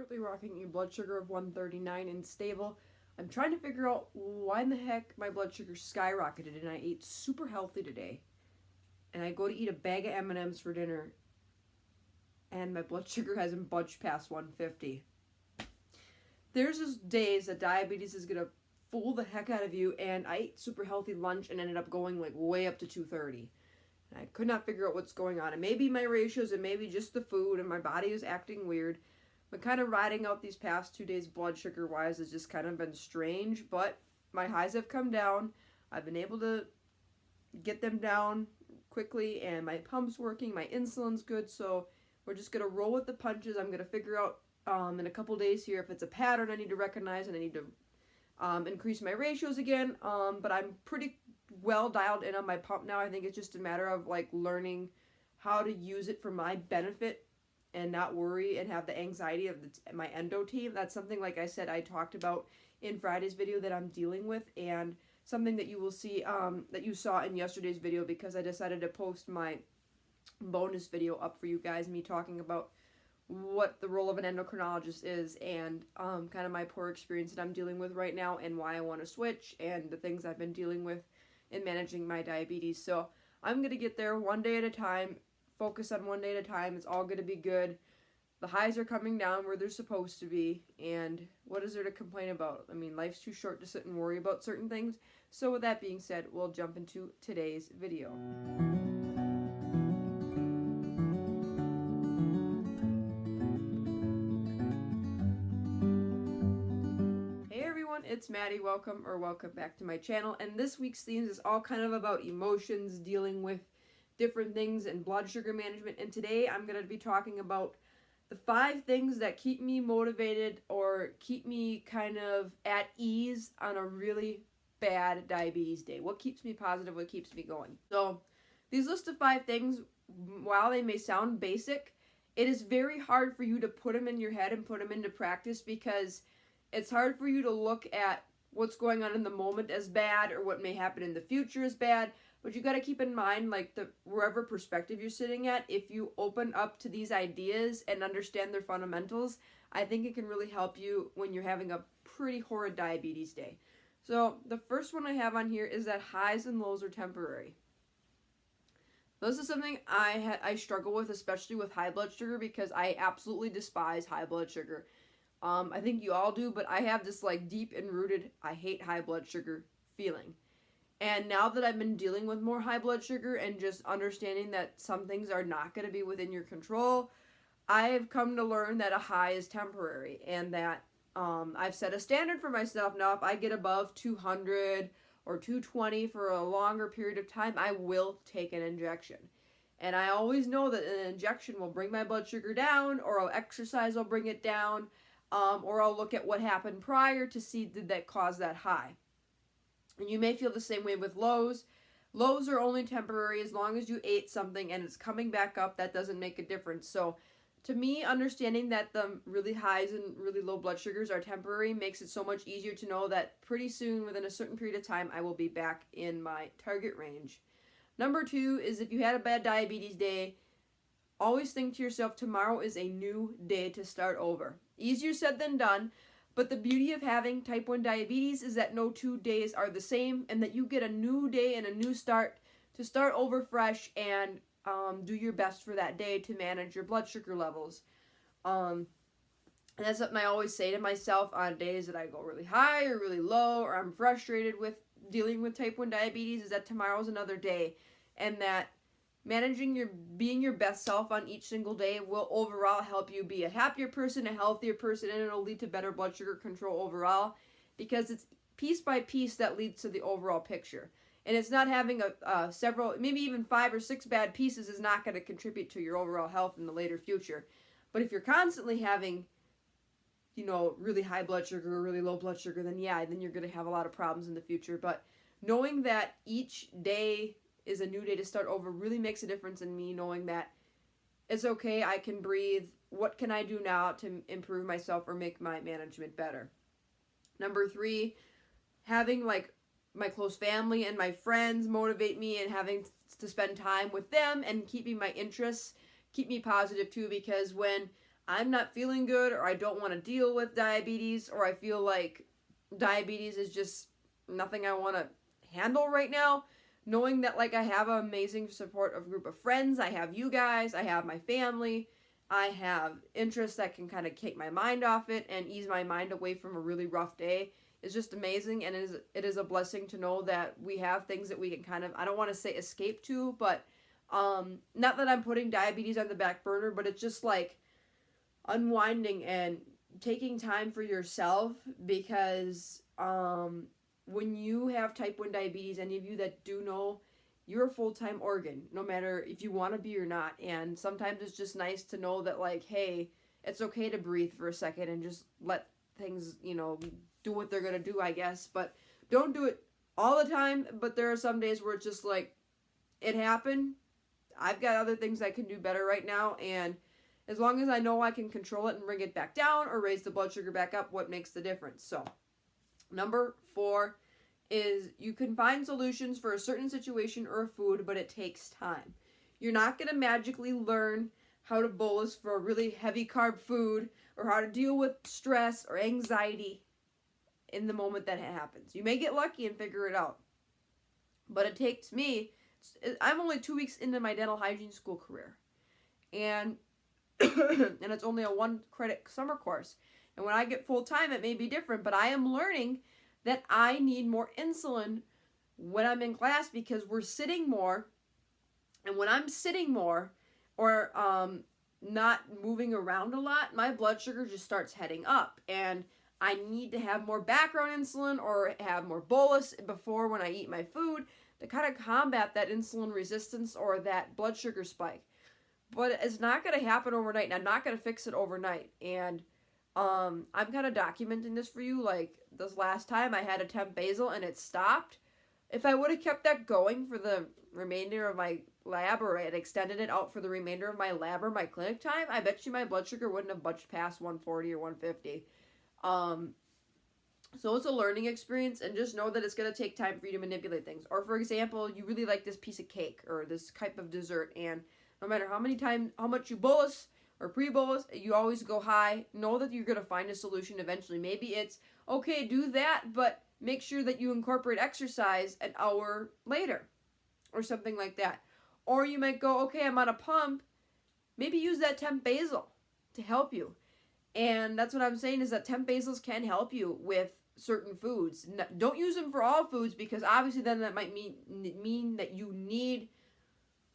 currently rocking a blood sugar of 139 and stable. I'm trying to figure out why in the heck my blood sugar skyrocketed, and I ate super healthy today. And I go to eat a bag of M&Ms for dinner, and my blood sugar hasn't budged past 150. There's just days that diabetes is going to fool the heck out of you, and I ate super healthy lunch and ended up going like way up to 230. And I could not figure out what's going on. It may be my ratios, it may be just the food, and my body is acting weird. But kind of riding out these past 2 days blood sugar wise has just kind of been strange, but my highs have come down. I've been able to get them down quickly, and my pump's working, my insulin's good, so we're just going to roll with the punches. I'm going to figure out in a couple days here if it's a pattern I need to recognize, and I need to increase my ratios again, but I'm pretty well dialed in on my pump now. I think it's just a matter of like learning how to use it for my benefit and not worry and have the anxiety of my endo team. That's something, like I said, I talked about in Friday's video that I'm dealing with, and something that you will see that you saw in yesterday's video, because I decided to post my bonus video up for you guys, me talking about what the role of an endocrinologist is, and kind of my poor experience that I'm dealing with right now, and why I want to switch, and the things I've been dealing with in managing my diabetes. So I'm going to get there one day at a time, focus on one day at a time. It's all going to be good. The highs are coming down where they're supposed to be, and what is there to complain about? I mean, life's too short to sit and worry about certain things. So with that being said, we'll jump into today's video. It's Maddie. Welcome back to my channel, and this week's themes is all kind of about emotions, dealing with different things, and blood sugar management. And today I'm going to be talking about the 5 things that keep me motivated or keep me kind of at ease on a really bad diabetes day. What keeps me positive, what keeps me going. So these list of 5 things, while they may sound basic, it is very hard for you to put them in your head and put them into practice, because it's hard for you to look at what's going on in the moment as bad or what may happen in the future as bad. But you got to keep in mind, like, wherever perspective you're sitting at, if you open up to these ideas and understand their fundamentals, I think it can really help you when you're having a pretty horrid diabetes day. So the first one I have on here is that highs and lows are temporary. This is something I struggle with, especially with high blood sugar, because I absolutely despise high blood sugar. I think you all do, but I have this like deep and rooted I hate high blood sugar feeling. And now that I've been dealing with more high blood sugar and just understanding that some things are not going to be within your control, I have come to learn that a high is temporary, and that I've set a standard for myself now. If I get above 200 or 220 for a longer period of time, I will take an injection. And I always know that an injection will bring my blood sugar down, or exercise will bring it down. Or I'll look at what happened prior to see, did that cause that high. And you may feel the same way with lows. Lows are only temporary. As long as you ate something and it's coming back up, that doesn't make a difference. So to me, understanding that the really highs and really low blood sugars are temporary makes it so much easier to know that pretty soon, within a certain period of time, I will be back in my target range. Number 2 is, if you had a bad diabetes day, always think to yourself, tomorrow is a new day to start over. Easier said than done, but the beauty of having type 1 diabetes is that no 2 days are the same, and that you get a new day and a new start to start over fresh and do your best for that day to manage your blood sugar levels. And that's something I always say to myself on days that I go really high or really low, or I'm frustrated with dealing with type 1 diabetes, is that tomorrow's another day, and that being your best self on each single day will overall help you be a happier person, a healthier person, and it'll lead to better blood sugar control overall, because it's piece by piece that leads to the overall picture. And it's not having several, maybe even 5 or 6 bad pieces is not going to contribute to your overall health in the later future. But if you're constantly having, really high blood sugar or really low blood sugar, then you're going to have a lot of problems in the future. But knowing that each day is a new day to start over really makes a difference in me, knowing that it's okay, I can breathe. What can I do now to improve myself or make my management better? Number 3, having like my close family and my friends motivate me, and having to spend time with them and keeping my interests keep me positive too, because when I'm not feeling good, or I don't want to deal with diabetes, or I feel like diabetes is just nothing I want to handle right now, knowing that like I have an amazing support of group of friends, I have you guys, I have my family, I have interests that can kind of take my mind off it and ease my mind away from a really rough day, is just amazing. And it is a blessing to know that we have things that we can kind of, I don't want to say escape to, but not that I'm putting diabetes on the back burner, but it's just like unwinding and taking time for yourself, because when you have type 1 diabetes, any of you that do know, you're a full-time organ, no matter if you want to be or not. And sometimes it's just nice to know that, like, hey, it's okay to breathe for a second and just let things, do what they're going to do, I guess. But don't do it all the time. But there are some days where it's just like, it happened. I've got other things I can do better right now. And as long as I know I can control it and bring it back down or raise the blood sugar back up, what makes the difference? So, number 4 is you can find solutions for a certain situation or a food, but it takes time. You're not going to magically learn how to bolus for a really heavy carb food or how to deal with stress or anxiety in the moment that it happens. You may get lucky and figure it out, but it takes me, I'm only 2 weeks into my dental hygiene school career, and and it's only a 1-credit summer course. And when I get full time, it may be different, but I am learning that I need more insulin when I'm in class because we're sitting more. And when I'm sitting more or not moving around a lot, my blood sugar just starts heading up. And I need to have more background insulin or have more bolus before when I eat my food to kind of combat that insulin resistance or that blood sugar spike. But it's not going to happen overnight, and I'm not going to fix it overnight. And I'm kind of documenting this for you. Like, this last time I had a temp basal and it stopped. If I would have kept that going for the remainder of my lab, or I had extended it out for the remainder of my lab or my clinic time, I bet you my blood sugar wouldn't have budged past 140 or 150. So it's a learning experience, and just know that it's going to take time for you to manipulate things. Or for example, you really like this piece of cake or this type of dessert, and no matter how much you bolus or pre-bolus, you always go high. Know that you're going to find a solution eventually. Maybe it's, okay, do that, but make sure that you incorporate exercise an hour later or something like that. Or you might go, okay, I'm on a pump. Maybe use that temp basal to help you. And that's what I'm saying, is that temp basals can help you with certain foods. Don't use them for all foods, because obviously then that might mean that you need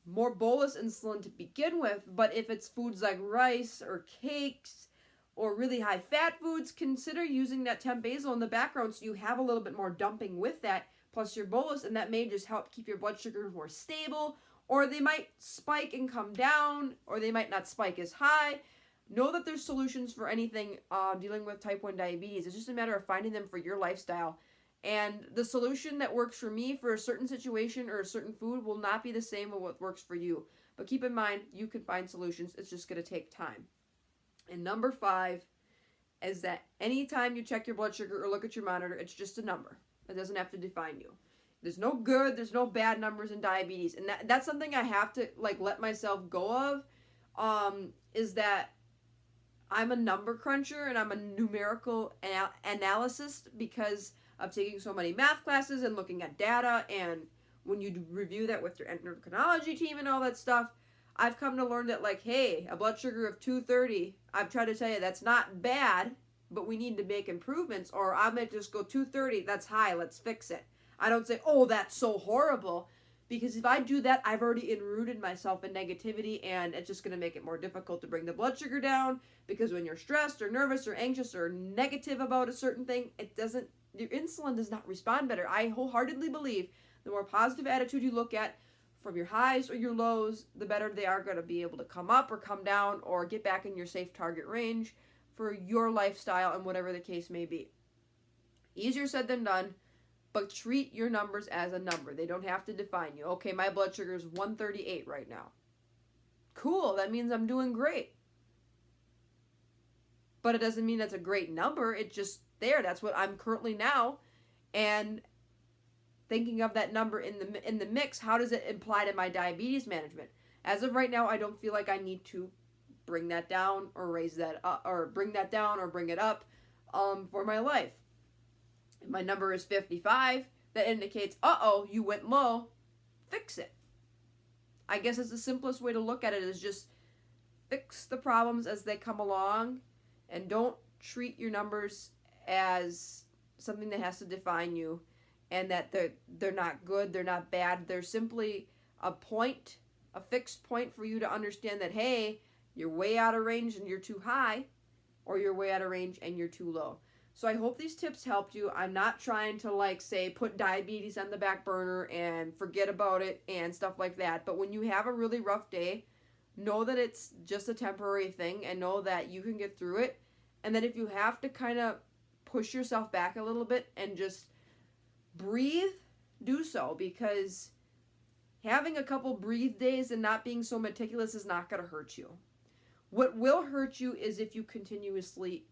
more bolus insulin to begin with. But if it's foods like rice or cakes or really high fat foods, consider using that temp basal in the background so you have a little bit more dumping with that plus your bolus, and that may just help keep your blood sugar more stable. Or they might spike and come down, or they might not spike as high. Know that there's solutions for anything dealing with type 1 diabetes. It's just a matter of finding them for your lifestyle. And the solution that works for me for a certain situation or a certain food will not be the same as what works for you. But keep in mind, you can find solutions. It's just going to take time. And number 5 is that anytime you check your blood sugar or look at your monitor, it's just a number. It doesn't have to define you. There's no good, there's no bad numbers in diabetes. And that's something I have to let myself go of, is that I'm a number cruncher and I'm a numerical analyst because of taking so many math classes and looking at data. And when you review that with your endocrinology team and all that stuff, I've come to learn that, hey, a blood sugar of 230, I've tried to tell you that's not bad, but we need to make improvements. Or I might just go 230, that's high, let's fix it. I don't say, oh, that's so horrible, because if I do that, I've already enrooted myself in negativity, and it's just going to make it more difficult to bring the blood sugar down, because when you're stressed or nervous or anxious or negative about a certain thing, your insulin does not respond better. I wholeheartedly believe the more positive attitude you look at from your highs or your lows, the better they are going to be able to come up or come down or get back in your safe target range for your lifestyle and whatever the case may be. Easier said than done, but treat your numbers as a number. They don't have to define you. Okay, my blood sugar is 138 right now. Cool, that means I'm doing great. But it doesn't mean that's a great number. It's just there. That's what I'm currently now. And thinking of that number in the mix, how does it apply to my diabetes management? As of right now, I don't feel like I need to bring that down or raise that up, or bring that down or bring it up for my life. If my number is 55, that indicates, uh-oh, you went low, fix it. I guess it's the simplest way to look at it, is just fix the problems as they come along, and don't treat your numbers as something that has to define you, and that they're not good, they're not bad. They're simply a point, a fixed point for you to understand that, hey, you're way out of range and you're too high, or you're way out of range and you're too low. So I hope these tips helped you. I'm not trying to, like, say, put diabetes on the back burner and forget about it and stuff like that. But when you have a really rough day, know that it's just a temporary thing, and know that you can get through it. And that if you have to kind of push yourself back a little bit and just breathe, do so, because having a couple breathe days and not being so meticulous is not going to hurt you. What will hurt you is if you continuously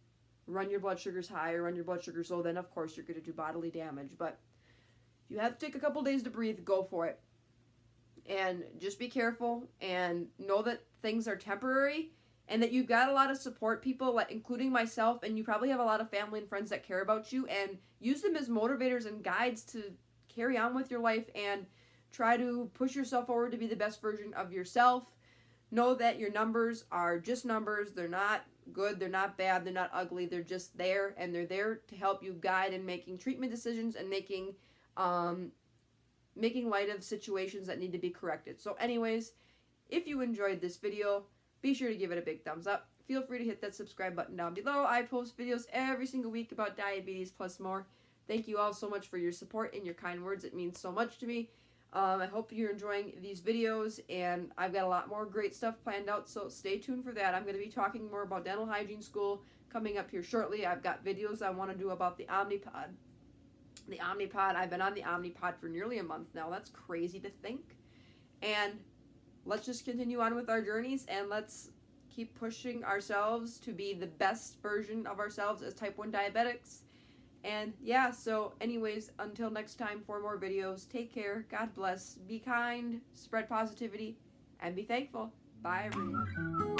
run your blood sugars high or run your blood sugars low. Then of course you're going to do bodily damage. But if you have to take a couple days to breathe, go for it. And just be careful and know that things are temporary, and that you've got a lot of support people, including myself, and you probably have a lot of family and friends that care about you, and use them as motivators and guides to carry on with your life and try to push yourself forward to be the best version of yourself. Know that your numbers are just numbers. They're not good, they're not bad, they're not ugly. They're just there, and they're there to help you guide in making treatment decisions and making light of situations that need to be corrected. So anyways, if you enjoyed this video, be sure to give it a big thumbs up. Feel free to hit that subscribe button down below. I post videos every single week about diabetes plus more. Thank you all so much for your support and your kind words. It means so much to me. I hope you're enjoying these videos, and I've got a lot more great stuff planned out, so stay tuned for that. I'm going to be talking more about dental hygiene school coming up here shortly. I've got videos I want to do about the Omnipod. The Omnipod, I've been on the Omnipod for nearly a month now. That's crazy to think. And let's just continue on with our journeys, and let's keep pushing ourselves to be the best version of ourselves as type 1 diabetics. And yeah, so anyways, until next time for more videos, take care, God bless, be kind, spread positivity, and be thankful. Bye, everyone.